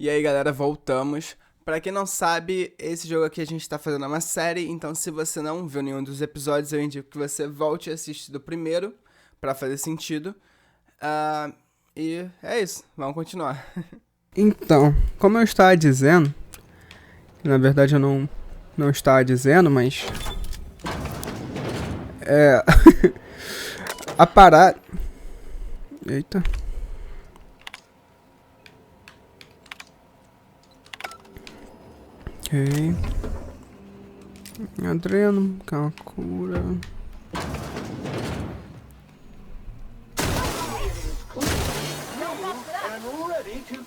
E aí, galera, voltamos. Pra quem não sabe, esse jogo aqui a gente tá fazendo uma série, então se você não viu nenhum dos episódios, eu indico que você volte e assista do primeiro, pra fazer sentido. E é isso, vamos continuar. Então, como eu estava dizendo, na verdade eu não estava dizendo, mas a parada. Eita. Ok. Adreno, que é uma cura.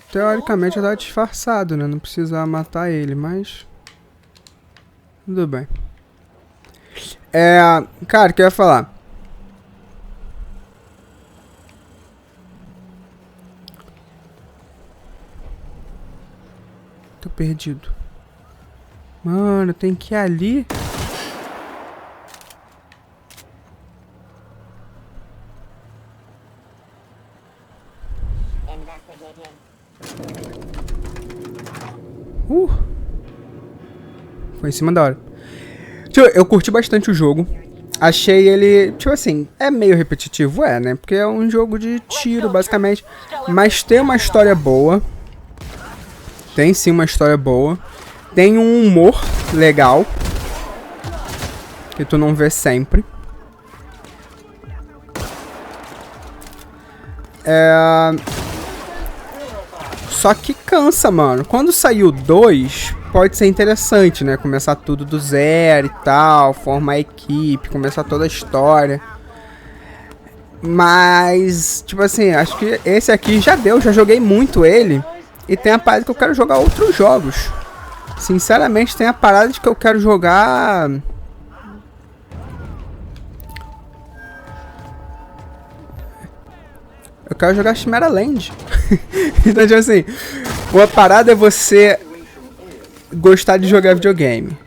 Teoricamente eu tava disfarçado, né? Não precisava matar ele, mas tudo bem. Cara, o que eu ia falar? Tô perdido. Mano, tem que ir ali. Foi em cima da hora. Eu curti bastante o jogo. Achei ele, tipo assim, é meio repetitivo, né? Porque é um jogo de tiro, basicamente. Mas tem uma história boa. Tem sim uma história boa. Tem um humor legal. Que tu não vê sempre. Só que cansa, mano. Quando saiu 2, pode ser interessante, né? Começar tudo do zero e tal, formar a equipe, começar toda a história. Mas, tipo assim, acho que esse aqui já deu, já joguei muito ele. E tem a parada que eu quero jogar outros jogos. Sinceramente, tem a parada de que eu quero jogar... Eu quero jogar Chimera Land. Então, tipo assim, uma parada é você gostar de jogar videogame.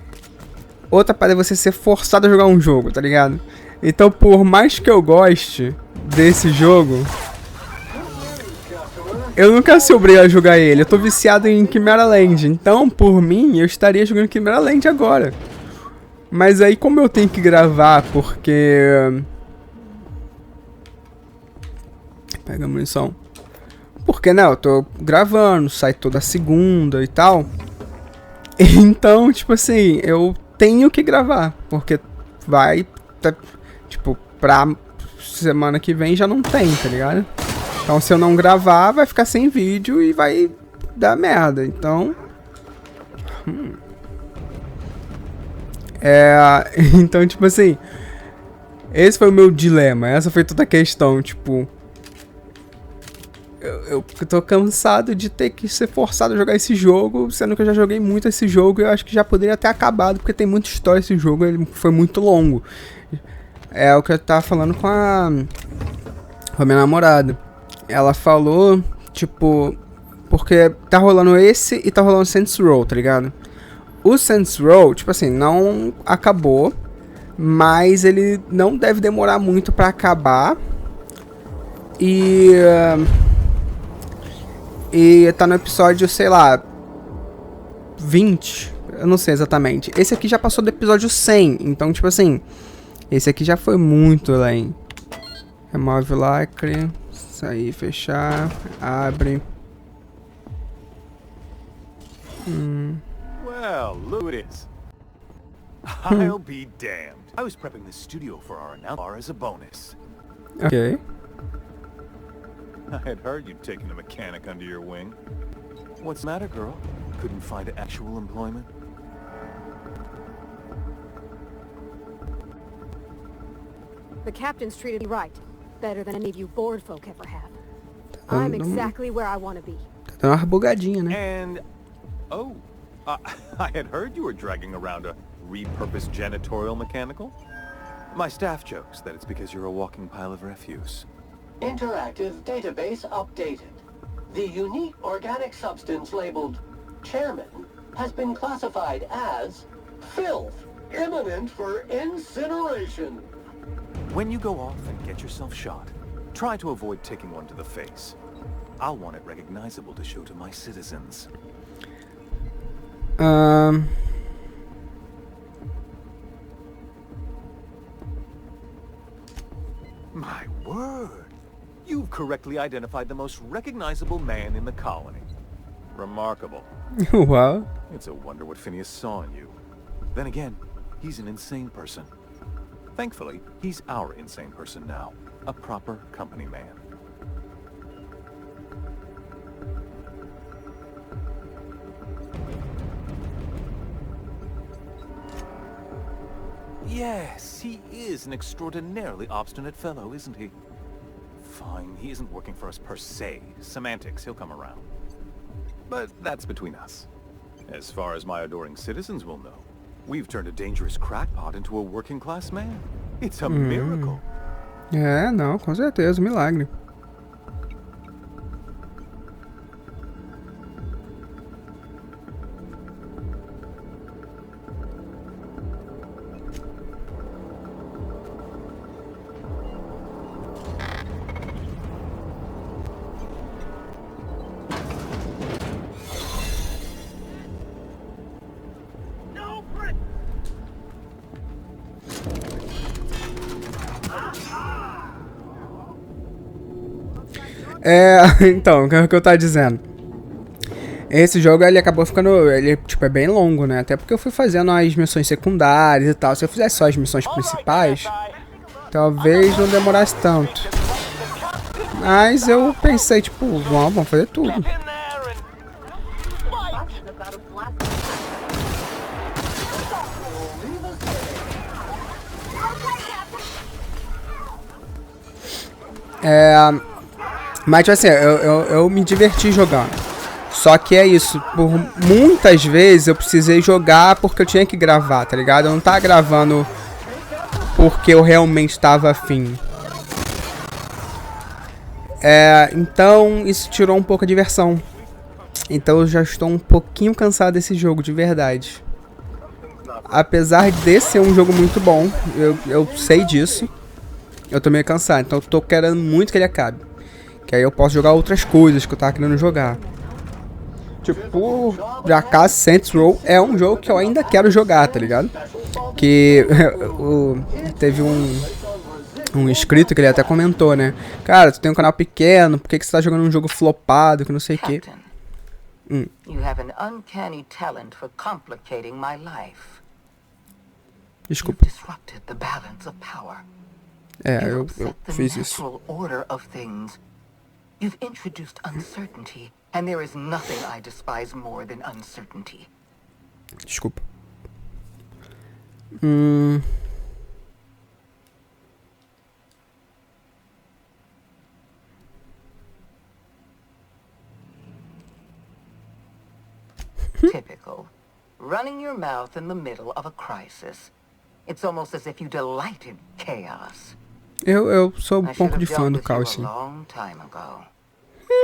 Outra parada é você ser forçado a jogar um jogo, tá ligado? Então, por mais que eu goste desse jogo, eu nunca se obrigado a jogar ele. Eu tô viciado em Chimera Land. Então, por mim, eu estaria jogando Chimera Land agora. Mas aí, como eu tenho que gravar, porque... Pega a munição. Porque, né, eu tô gravando, sai toda segunda e tal. Então, tipo assim, eu tenho que gravar. Porque vai, tipo, pra semana que vem já não tem, tá ligado? Então, se eu não gravar, vai ficar sem vídeo e vai dar merda. Então... Então, tipo assim... Esse foi o meu dilema. Essa foi toda a questão, tipo... Eu tô cansado de ter que ser forçado a jogar esse jogo, sendo que eu já joguei muito esse jogo e eu acho que já poderia ter acabado, porque tem muita história esse jogo, ele foi muito longo. É o que eu tava falando com a minha namorada. Ela falou, tipo, porque tá rolando esse e tá rolando Saints Row, tá ligado? O Saints Row, tipo assim, não acabou, mas ele não deve demorar muito pra acabar. E tá no episódio, sei lá, 20. Eu não sei exatamente. Esse aqui já passou do episódio 100. Então, tipo assim, esse aqui já foi muito além. Remove lacre. Sair, fechar. Abre. Well, look at this. I'll be damned. I was prepping the studio for our announcement as a bonus. Ok. I had heard you'd taken a mechanic under your wing. What's the matter, girl? Couldn't find actual employment? The captain's treated me right. Better than any of you bored folk ever have. I'm exactly where I want to be. Tá dando uma bugadinha, né? And... oh, I had heard you were dragging around a repurposed janitorial mechanical. My staff jokes that it's because you're a walking pile of refuse. Interactive database updated. The unique organic substance labeled Chairman has been classified as filth, imminent for incineration. When you go off and get yourself shot, try to avoid taking one to the face. I'll want it recognizable to show to my citizens. My word! You've correctly identified the most recognizable man in the colony. Remarkable. Well, It's a wonder what Phineas saw in you. Then again, he's an insane person. Thankfully, he's our insane person now. A proper company man. Yes, he is an extraordinarily obstinate fellow, isn't he? Fine, he isn't working for us per se. Semantics, he'll come around. But that's between us. As far as my adoring citizens will know, we've turned a dangerous crackpot into a working-class man. It's a miracle. é, não, com certeza, milagre. Então, o que eu tava dizendo? Esse jogo, ele acabou ficando, ele, tipo, é bem longo, né? Até porque eu fui fazendo as missões secundárias e tal. Se eu fizesse só as missões principais, talvez não demorasse tanto. Mas eu pensei, tipo, vamos fazer tudo. Mas, tipo assim, eu me diverti jogando. Só que é isso, por muitas vezes eu precisei jogar porque eu tinha que gravar, tá ligado? Eu não tava gravando porque eu realmente tava afim. Então isso tirou um pouco a diversão. Então eu já estou um pouquinho cansado desse jogo, de verdade. Apesar de ser um jogo muito bom, eu sei disso. Eu tô meio cansado, então eu tô querendo muito que ele acabe. Que aí eu posso jogar outras coisas que eu tava querendo jogar. Tipo, pra cá, Saints Row é um jogo que eu ainda quero jogar, tá ligado? Que teve um inscrito que ele até comentou, né? Cara, tu tem um canal pequeno, por que você tá jogando um jogo flopado, que não sei o que. You have an uncanny talent for complicating my life. Desculpa. You've disrupted the balance of power. Eu fiz isso. Natural order of things. You've introduced uncertainty, and there is nothing I despise more than uncertainty. Desculpa. Typical. Running your mouth in the middle of a crisis. It's almost as if you delight in chaos. Eu sou um I should pouco have de fã dealt do with you caos, a sim. long time ago.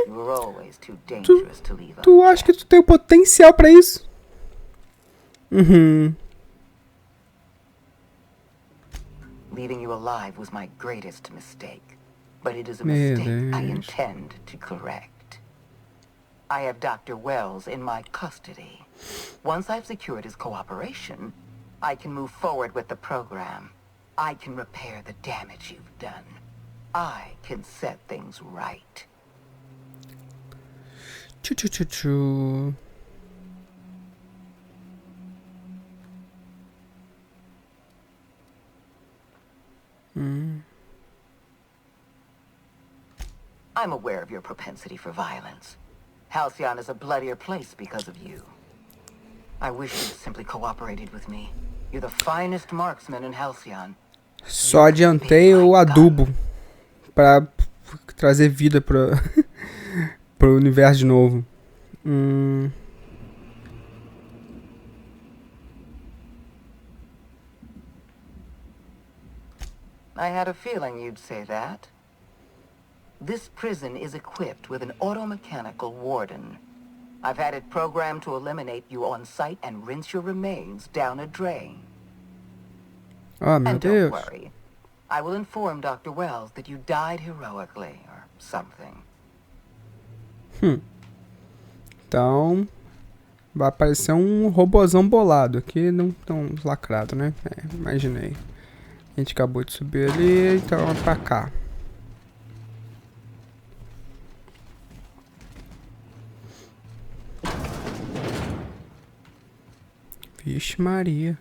You were always too dangerous to leave Tu acha que tu tem o potencial pra isso? Leaving you alive was my greatest mistake, but it is a Meu mistake I Deus. intend to correct. I have Dr. Wells in my custody. Once I've secured his cooperation, I can move forward with the program. I can repair the damage you've done. I can set things right. Tchu. I'm aware of your propensity for violence. Halcyon is a bloodier place because of you. I wish you'd simply cooperated with me. You're the finest marksman in Halcyon. Só adiantei o adubo pra trazer vida pro universo de novo. I had a feeling you'd say that. This prison is equipped with an automechanical warden. I've had it programmed to eliminate you on sight and rinse your remains down a drain. Oh, meu And don't Deus. worry. I will inform Dr. Wells that you died heroically, or something. Então, vai aparecer um robozão bolado. Aqui não tão lacrado, né? Imaginei. A gente acabou de subir ali, então é pra cá. Vixe Maria.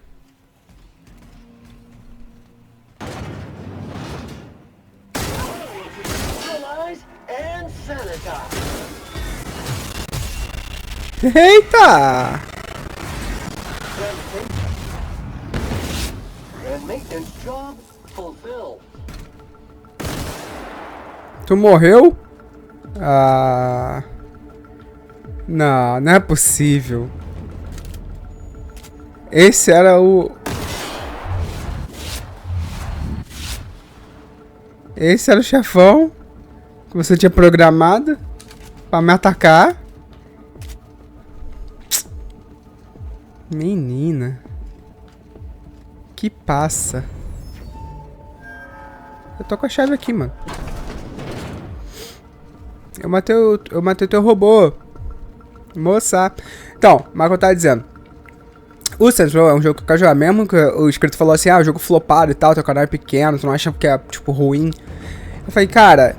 Neutralize and sanitize. Eita! And maintenance job fulfilled. Tu morreu? Ah... Não, não é possível. Esse era o... Esse era o chefão que você tinha programado pra me atacar. Menina. Que passa. Eu tô com a chave aqui, mano. Eu matei teu robô. Moça. Então, mas que eu tava dizendo. O Saints Row é um jogo que eu quero jogar, mesmo que o inscrito falou assim, o jogo flopado e tal, teu canal é pequeno, tu não acha que é, tipo, ruim. Eu falei, cara,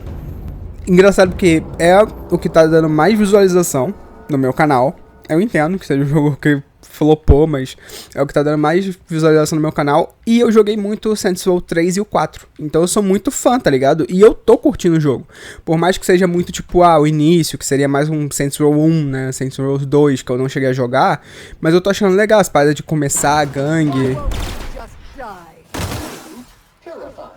engraçado porque é o que tá dando mais visualização no meu canal. Eu entendo que seja um jogo que flopou, mas é o que tá dando mais visualização no meu canal. E eu joguei muito o Saints Row 3 e o 4. Então eu sou muito fã, tá ligado? E eu tô curtindo o jogo. Por mais que seja muito tipo, o início, que seria mais um Saints Row 1, né? Saints Row 2, que eu não cheguei a jogar. Mas eu tô achando legal as paradas de começar a gangue. Just die. Purified.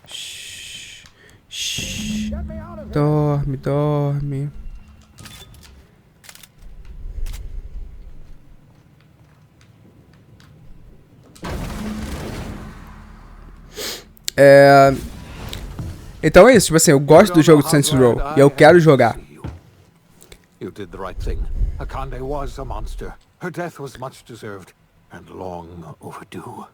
Shhh. Shhh. Dorme, dorme. Então é isso, tipo assim, eu gosto do jogo de Saints Row e eu quero jogar. You did the right thing. Akande was a monster. Her death was much deserved and long overdue.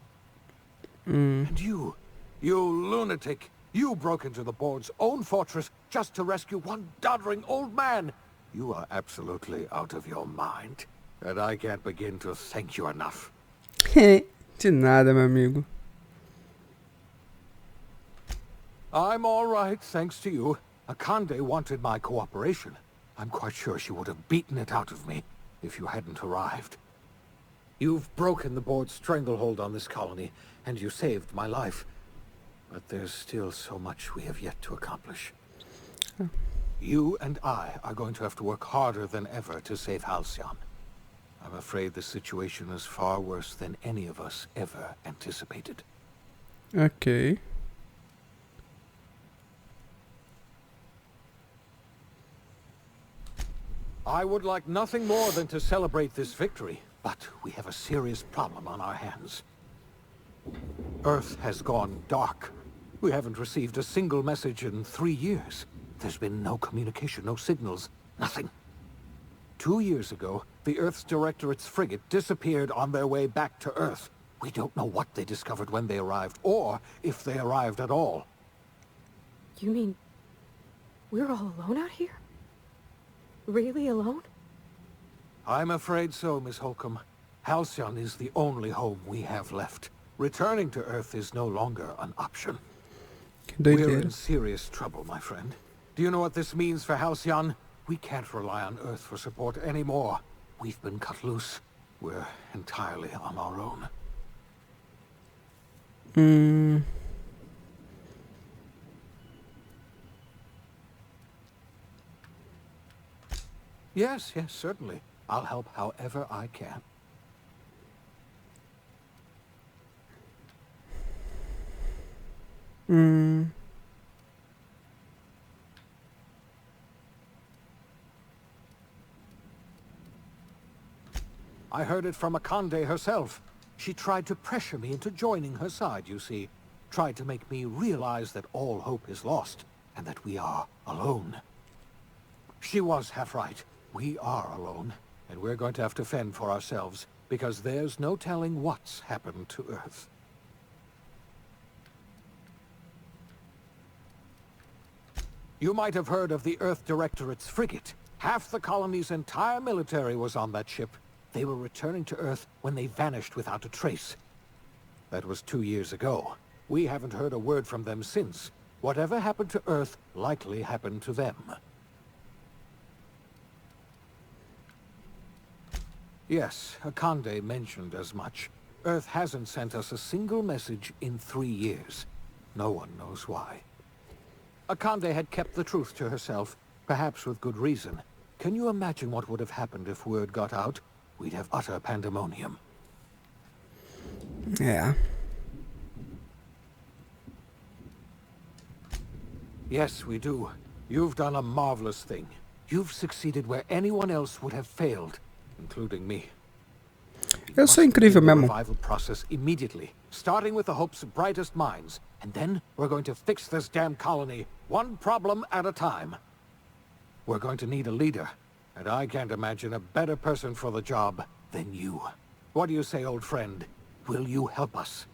And you lunatic, you broke into the board's own fortress just to rescue one doddering old man. You are absolutely out of your mind. And I can't begin to thank you enough. De nada, meu amigo. I'm all right, thanks to you. Akande wanted my cooperation. I'm quite sure she would have beaten it out of me if you hadn't arrived. You've broken the board's stranglehold on this colony, and you saved my life. But there's still so much we have yet to accomplish. You and I are going to have to work harder than ever to save Halcyon. I'm afraid the situation is far worse than any of us ever anticipated. Ok. I would like nothing more than to celebrate this victory, but we have a serious problem on our hands. Earth has gone dark. We haven't received a single message in 3 years. There's been no communication, no signals, nothing. 2 years ago, the Earth's Directorate's frigate disappeared on their way back to Earth. We don't know what they discovered when they arrived, or if they arrived at all. You mean we're all alone out here? Really alone? I'm afraid so, Miss Holcomb. Halcyon is the only home we have left. Returning to Earth is no longer an option. We're in serious trouble, my friend. Do you know what this means for Halcyon? We can't rely on Earth for support anymore. We've been cut loose. We're entirely on our own. Yes, certainly. I'll help however I can. I heard it from Akande herself. She tried to pressure me into joining her side, you see. Tried to make me realize that all hope is lost, and that we are alone. She was half right. We are alone, and we're going to have to fend for ourselves, because there's no telling what's happened to Earth. You might have heard of the Earth Directorate's frigate. Half the colony's entire military was on that ship. They were returning to Earth when they vanished without a trace. That was 2 years ago. We haven't heard a word from them since. Whatever happened to Earth likely happened to them. Yes, Akande mentioned as much. Earth hasn't sent us a single message in 3 years. No one knows why. Akande had kept the truth to herself, perhaps with good reason. Can you imagine what would have happened if word got out? We'd have utter pandemonium. É. Yes, we do. You've done a marvelous thing. You've succeeded where anyone else would have failed, including me. Eu sou incrível mesmo. Revival process immediately, starting with the Hope's brightest minds, and then we're going to fix this damn colony, one problem at a time. We're going to need a leader, and I can't imagine a better person for the job than you. What do you say, old friend? Will you help us?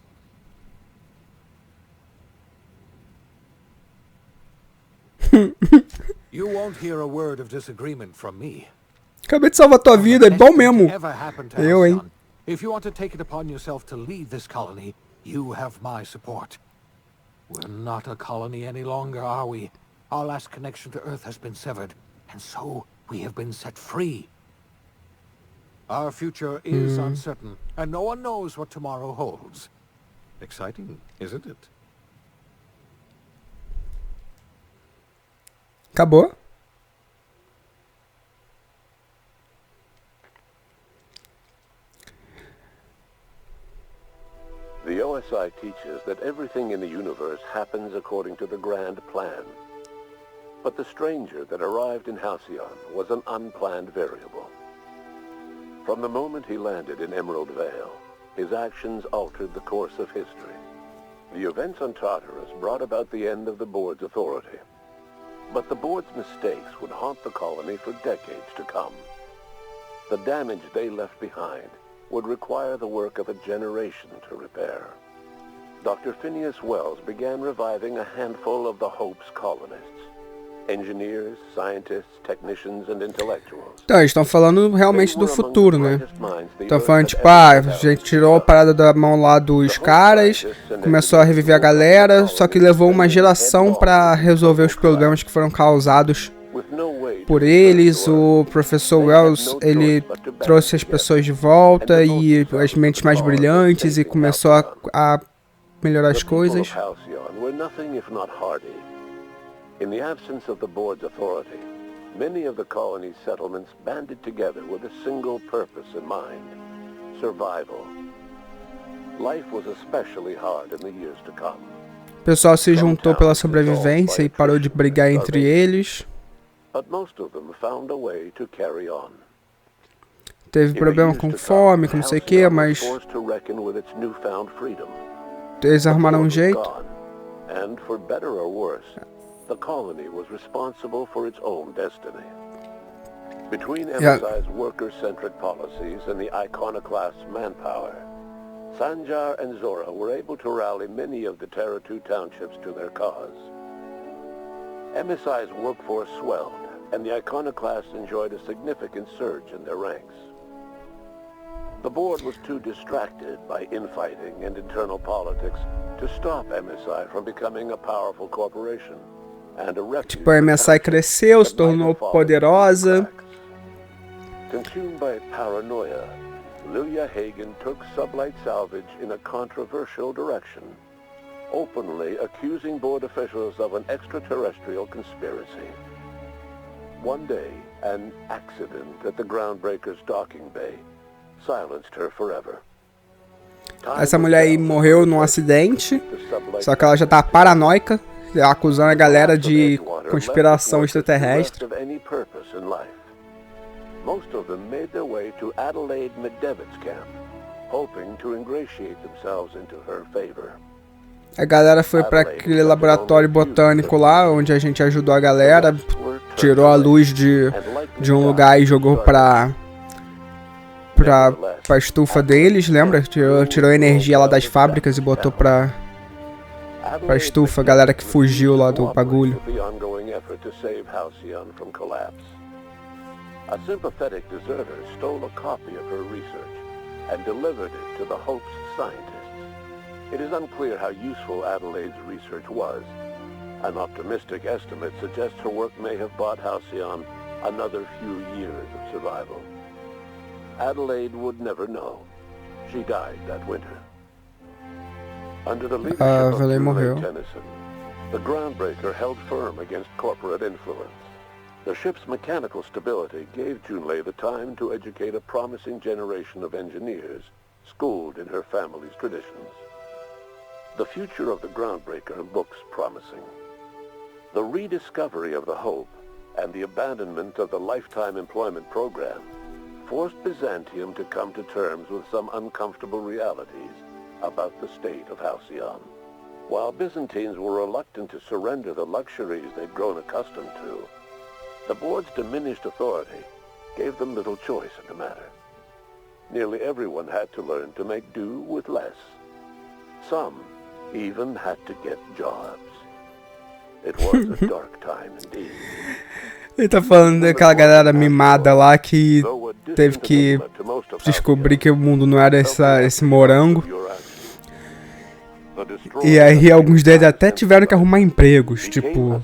You won't hear a word of disagreement from me. Acabei de salvar tua vida, é bom mesmo. Eu, hein? If you want to take it upon yourself to lead this colony, you have my support. We're not a colony any longer, are we? Our last connection to Earth has been severed, and so we have been set free. Our future is uncertain, and no one knows what tomorrow holds. Exciting, isn't it? Acabou? The OSI teaches that everything in the universe happens according to the grand plan. But the stranger that arrived in Halcyon was an unplanned variable. From the moment he landed in Emerald Vale, his actions altered the course of history. The events on Tartarus brought about the end of the board's authority. But the board's mistakes would haunt the colony for decades to come. The damage they left behind would require the work of a generation to repair. Dr. Phineas Wells began reviving a handful of the Hope's colonists. Engineers, scientists, technicians, and intellectuals. Então, eles estão falando realmente do futuro, né? Estão falando, tipo, a gente tirou a parada da mão lá dos caras, começou a reviver a galera, só que levou uma geração pra resolver os problemas que foram causados por eles. O professor Wells, ele trouxe as pessoas de volta e as mentes mais brilhantes e começou a melhorar as coisas. In the absence of the board's authority, many of the colony's settlements banded together with a single purpose in mind: survival. Life was especially hard in the years to come. O pessoal se juntou pela sobrevivência e parou de brigar entre eles. But most of them found a way to carry on. Teve problema com fome, com não sei o que, mas eles arrumaram um jeito. And for better or worse, the colony was responsible for its own destiny. Between MSI's worker-centric policies and the iconoclast's manpower, Sanjar and Zora were able to rally many of the Terra 2 townships to their cause. MSI's workforce swelled, and the iconoclasts enjoyed a significant surge in their ranks. The board was too distracted by infighting and internal politics to stop MSI from becoming a powerful corporation. Tipo, a MSI cresceu, se tornou poderosa. Consumed by paranoia, Lilia Hagen took Sublight Salvage in a controversial direction, openly accusing board officials of an extraterrestrial conspiracy. One day, an accident at the Groundbreaker's docking bay silenced her forever. Essa mulher aí morreu num acidente, só que ela já tá paranoica, acusando a galera de conspiração extraterrestre. Most of them made their way to Adelaide McDevitt's camp, hoping to ingratiate themselves into her favor. A galera foi para aquele laboratório botânico lá, onde a gente ajudou a galera, tirou a luz de um lugar e jogou pra estufa deles, lembra? Tirou a energia lá das fábricas e botou pra estufa, a galera que fugiu lá do bagulho. unwavering effort to save Halcyon from collapse. A sympathetic deserter stole a copy of her research and delivered it to the Hope's scientists. It is unclear how useful Adelaide's research was. An optimistic estimate suggests her work may have bought Halcyon another few years of survival. Adelaide would never know. She died that winter. Under the leadership of Valet Julie morreu. Tennyson, the Groundbreaker held firm against corporate influence. The ship's mechanical stability gave Junlei the time to educate a promising generation of engineers, schooled in her family's traditions. The future of the Groundbreaker looks promising. The rediscovery of the Hope and the abandonment of the lifetime employment program forced Byzantium to come to terms with some uncomfortable realities about the state of Halcyon. While Byzantines were reluctant to surrender the luxuries they'd grown accustomed to, the board's diminished authority gave them little choice in the matter. Nearly everyone had to learn to make do with less. Some even had to get jobs. It was a dark time indeed. Ele tá falando daquela galera mimada lá que teve que descobrir que o mundo não era esse morango. E aí alguns deles até tiveram que arrumar empregos. Tipo,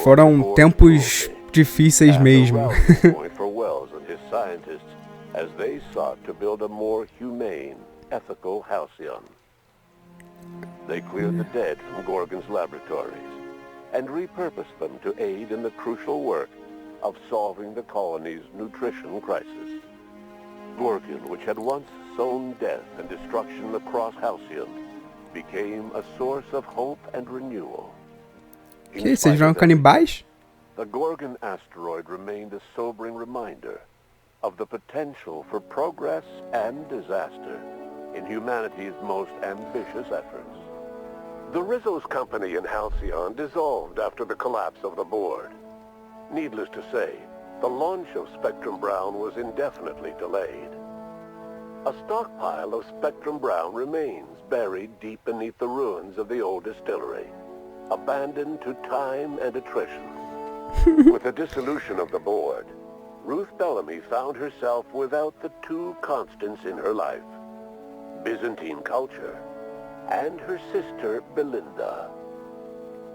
foram tempos difíceis mesmo. As they sought to build a more humane, ethical Halcyon. They cleared the dead from Gorgon's laboratories and repurposed them to aid in the crucial work of solving the colony's nutrition crisis. Gorgon, which had once sown death and destruction across Halcyon, became a source of hope and renewal. Que isso, vocês viram canibais? The Gorgon asteroid remained a sobering reminder of the potential for progress and disaster in humanity's most ambitious efforts. The Rizzo's company in Halcyon dissolved after the collapse of the board. Needless to say, the launch of Spectrum Brown was indefinitely delayed. A stockpile of Spectrum Brown remains buried deep beneath the ruins of the old distillery, abandoned to time and attrition. With the dissolution of the board, Ruth Bellamy found herself without the two constants in her life, Byzantine culture and her sister Belinda.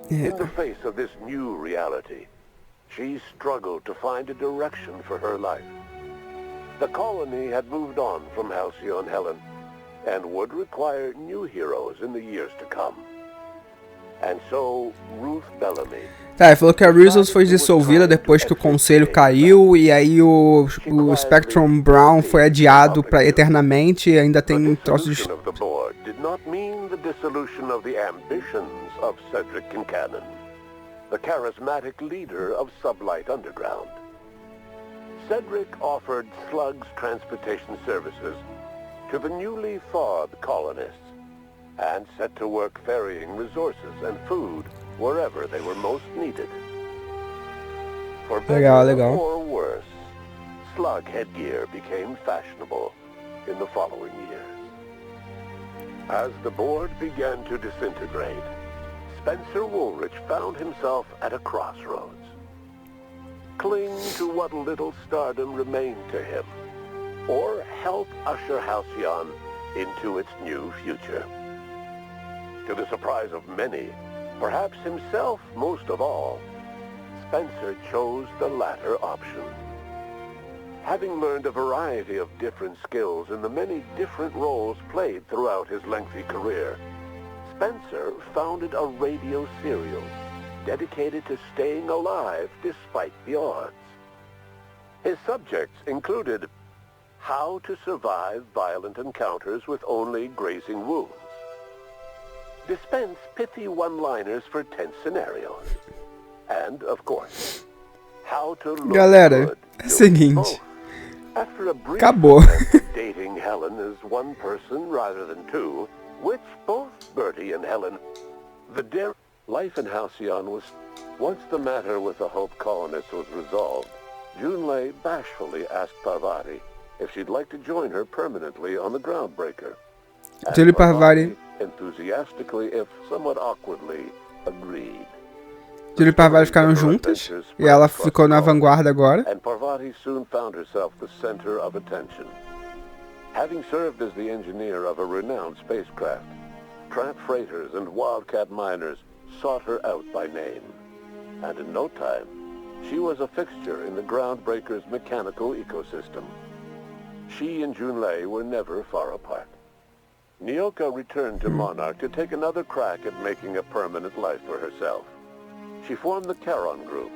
In the face of this new reality, she struggled to find a direction for her life. The colony had moved on from Halcyon Helen and would require new heroes in the years to come. And so, Ruth Bellamy. Tá, ele falou que a Rizzo's foi dissolvida depois que o conselho caiu e aí o Spectrum Brown foi adiado para eternamente e ainda tem um troço de... Did not mean the dissolution of the ambitions of Cedric Kincannon, the charismatic leader of Sublight Underground. Cedric offered Slug's transportation services to the newly thawed colonists and set to work ferrying resources and food wherever they were most needed. For better or worse, slug headgear became fashionable in the following years. As the board began to disintegrate, Spencer Woolrich found himself at a crossroads. Cling to what little stardom remained to him, or help usher Halcyon into its new future. To the surprise of many, perhaps himself most of all, Spencer chose the latter option. Having learned a variety of different skills in the many different roles played throughout his lengthy career, Spencer founded a radio serial dedicated to staying alive despite the odds. His subjects included how to survive violent encounters with only grazing wounds, dispense pithy one-liners for tense scenarios, and, of course, how to look Galera, é o seguinte. Acabou. Dating Helen as one person rather than two, which both Bertie and Helen... The life in Halcyon was... Once the matter with the Hope colonists was resolved, Junlei bashfully asked Parvati if she'd like to join her permanently on the Groundbreaker. Julie Parvati enthusiastically, if somewhat awkwardly, agreed. Julie e Parvati ficaram juntas. E ela ficou na vanguarda agora. And Parvati soon found herself the center of attention. Having served as the engineer of a renowned spacecraft, tramp freighters and wildcat miners sought her out by name. And in no time, she was a fixture in the Groundbreaker's mechanical ecosystem. She and Junlei were never far apart. Nyoka returned to Monarch to take another crack at making a permanent life for herself. She formed the Charon Group,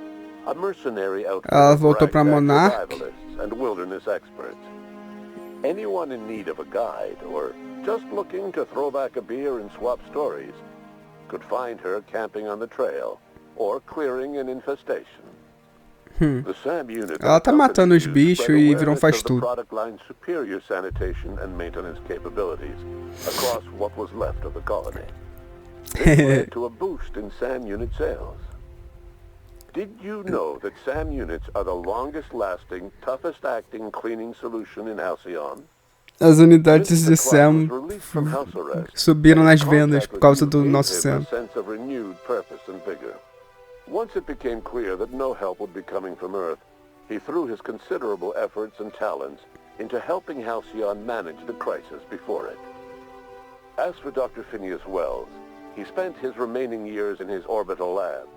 a mercenary outfit Ela of voltou pra ragtag Monarch. survivalists and wilderness experts. Anyone in need of a guide, or just looking to throw back a beer and swap stories, could find her camping on the trail, or clearing an infestation. The SAM unit Ela tá matando os bichos e virou faz the tudo. product line's superior sanitation and maintenance capabilities across what was left of the colony. This led to a boost in SAM unit sales. Did you know that SAM units are the longest-lasting, toughest-acting cleaning solution in Halcyon? As unidades Since de the Cloud SAM was released from house arrest, subiram nas making vendas contact por with causa you do gave nosso him SAM. a sense of renewed purpose and vigor. Once it became clear that no help would be coming from Earth, he threw his considerable efforts and talents into helping Halcyon manage the crisis before it. As for Dr. Phineas Wells, he spent his remaining years in his orbital lab.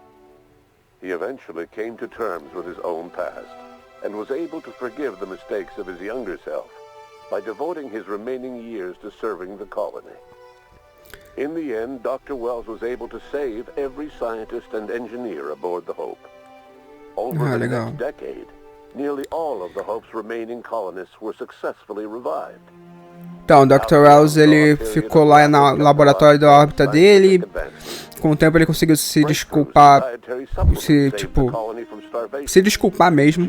He eventually came to terms with his own past, and was able to forgive the mistakes of his younger self by devoting his remaining years to serving the colony. In the end, Dr. Wells was able to save every scientist and engineer aboard the Hope. Over the legal. next decade, nearly all of the Hope's remaining colonists were successfully revived. Então, o Dr. Wells, ele ficou lá no laboratório da órbita dele. Com o tempo ele conseguiu se desculpar, se desculpar mesmo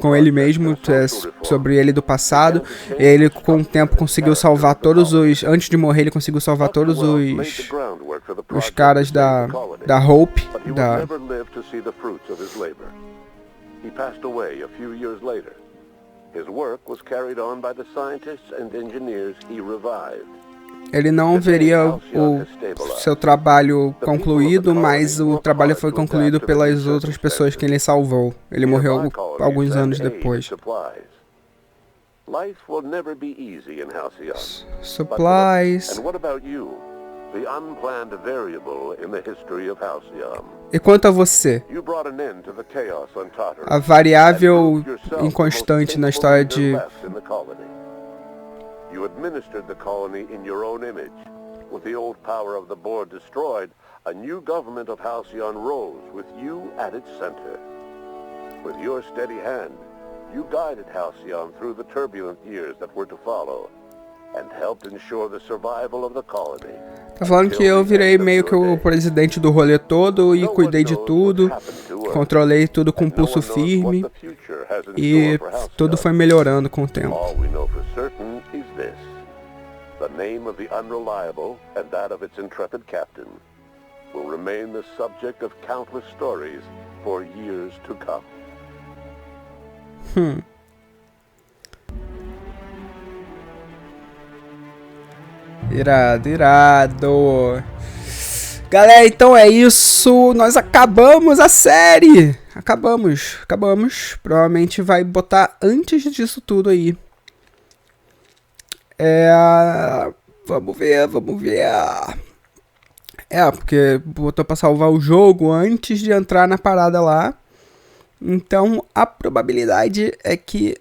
com ele mesmo sobre ele do passado. E ele com o tempo conseguiu salvar todos os, antes de morrer ele conseguiu salvar todos os caras da Hope, He passed away a few years later. His work was carried on by the scientists and engineers he revived. Ele não veria o seu trabalho concluído, mas o trabalho foi concluído pelas outras pessoas que ele salvou. Ele morreu alguns anos depois. Life will never be easy in Halcyon. Supplies. And what about you? The unplanned variable in the history of Halcyon. E quanto a você? You brought an end to the chaos on Tartarus. A variável inconstante na história de You administered the colony in your own image. With the old power of the board destroyed, a new government of Halcyon rose with you at its center. With your steady hand, you guided Halcyon through the turbulent years that were to follow, and helped ensure the survival of the colony. Tá falando que eu virei meio que o presidente do rolê todo e cuidei de tudo, controlei tudo com pulso firme e tudo foi melhorando com o tempo. All we know for certain is this: the name of the Unreliable and that of its intrepid captain will remain the subject of countless stories for years to come. Irado, irado. Galera, então é isso. Nós acabamos a série. Acabamos. Provavelmente vai botar antes disso tudo aí. Vamos ver. Porque botou pra salvar o jogo antes de entrar na parada lá. Então a probabilidade é que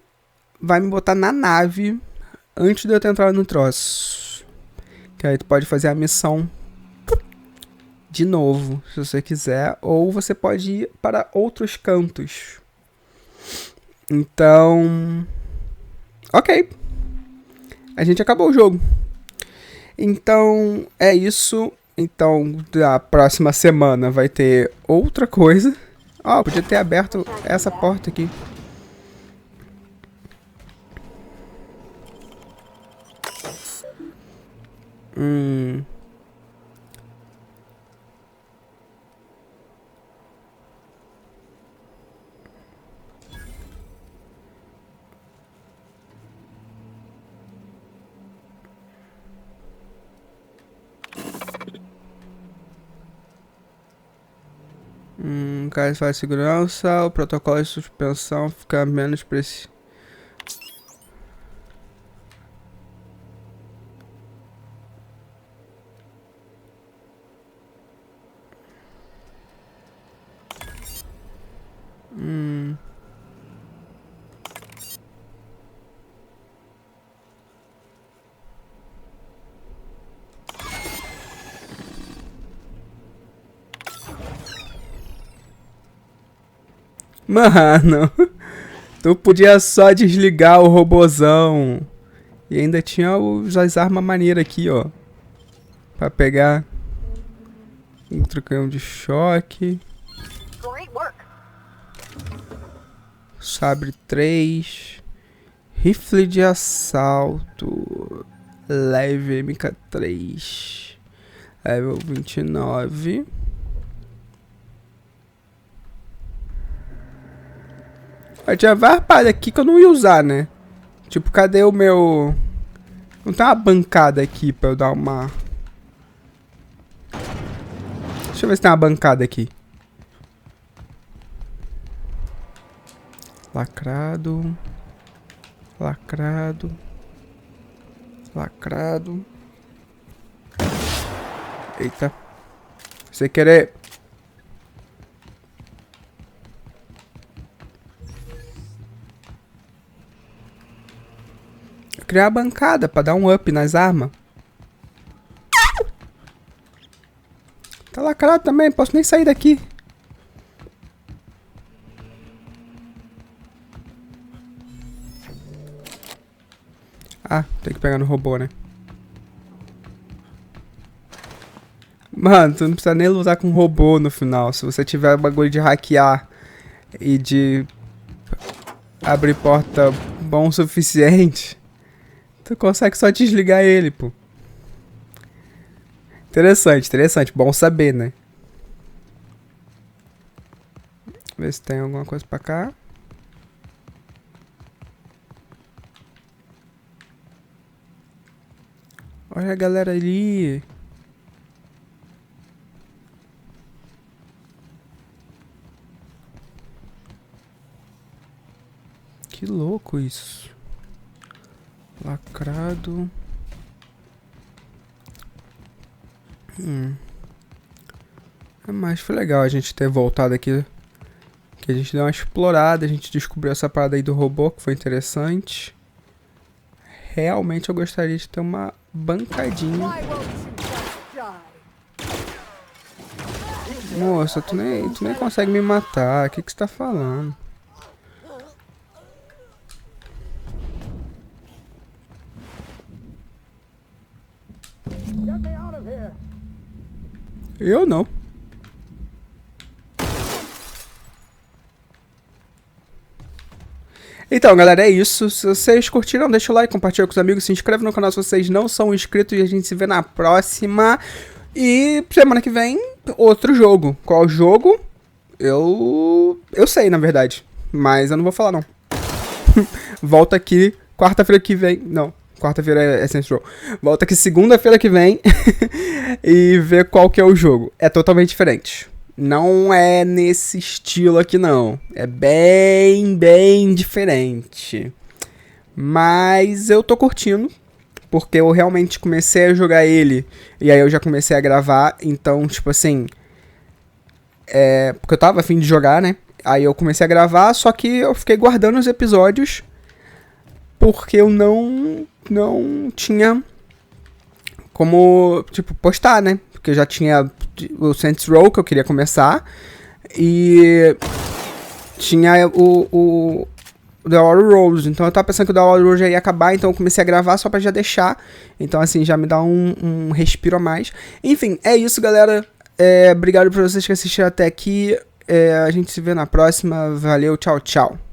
vai me botar na nave antes de eu ter entrado no troço. Que aí tu pode fazer a missão de novo, se você quiser. Ou você pode ir para outros cantos. Então... ok. A gente acabou o jogo. Então, é isso. Então, na próxima semana vai ter outra coisa. Ó, podia ter aberto essa porta aqui. caso faz segurança, o protocolo de suspensão fica menos preciso. Mano, tu podia só desligar o robozão. E ainda tinha as armas maneiras aqui, ó. Pra pegar. Outro canhão de choque. Sabre 3. Rifle de assalto. Leve MK3. Level 29. Tinha várias paradas aqui que eu não ia usar, né? Tipo, cadê o meu... Não tem uma bancada aqui pra eu dar uma... Deixa eu ver se tem uma bancada aqui. Lacrado. Lacrado. Lacrado. Eita. Você querer... Criar a bancada pra dar um up nas armas. Tá lacrado também, posso nem sair daqui. Ah, tem que pegar no robô, né? Mano, tu não precisa nem lutar com robô no final. Se você tiver bagulho de hackear e de abrir porta bom o suficiente, tu consegue só desligar ele, pô. Interessante, interessante. Bom saber, né? Ver se tem alguma coisa pra cá. Olha a galera ali. Que louco isso. Lacrado. Mas foi legal a gente ter voltado aqui. Que a gente deu uma explorada. A gente descobriu essa parada aí do robô, que foi interessante. Realmente eu gostaria de ter uma bancadinha. Moça, tu nem consegue me matar. O que você tá falando? Eu não. Então, galera, é isso. Se vocês curtiram, deixa o like, compartilha com os amigos, se inscreve no canal se vocês não são inscritos e a gente se vê na próxima. E semana que vem, outro jogo. Qual jogo? Eu sei, na verdade. Mas eu não vou falar, não. Volta aqui quarta-feira que vem. Não, quarta-feira é Saints Row. Volta aqui segunda-feira que vem e vê qual que é o jogo. É totalmente diferente. Não é nesse estilo aqui, não. É bem diferente. Mas eu tô curtindo. Porque eu realmente comecei a jogar ele. E aí eu já comecei a gravar. Então, tipo assim... porque eu tava a fim de jogar, né? Aí eu comecei a gravar. Só que eu fiquei guardando os episódios. Porque eu não tinha como, tipo, postar, né? Porque eu já tinha o Saints Row que eu queria começar. E tinha o The Outer Worlds. Então eu tava pensando que o The Outer Worlds já ia acabar. Então eu comecei a gravar só pra já deixar. Então assim, já me dá um respiro a mais. Enfim, é isso, galera. Obrigado por vocês que assistiram até aqui. A gente se vê na próxima. Valeu, tchau, tchau.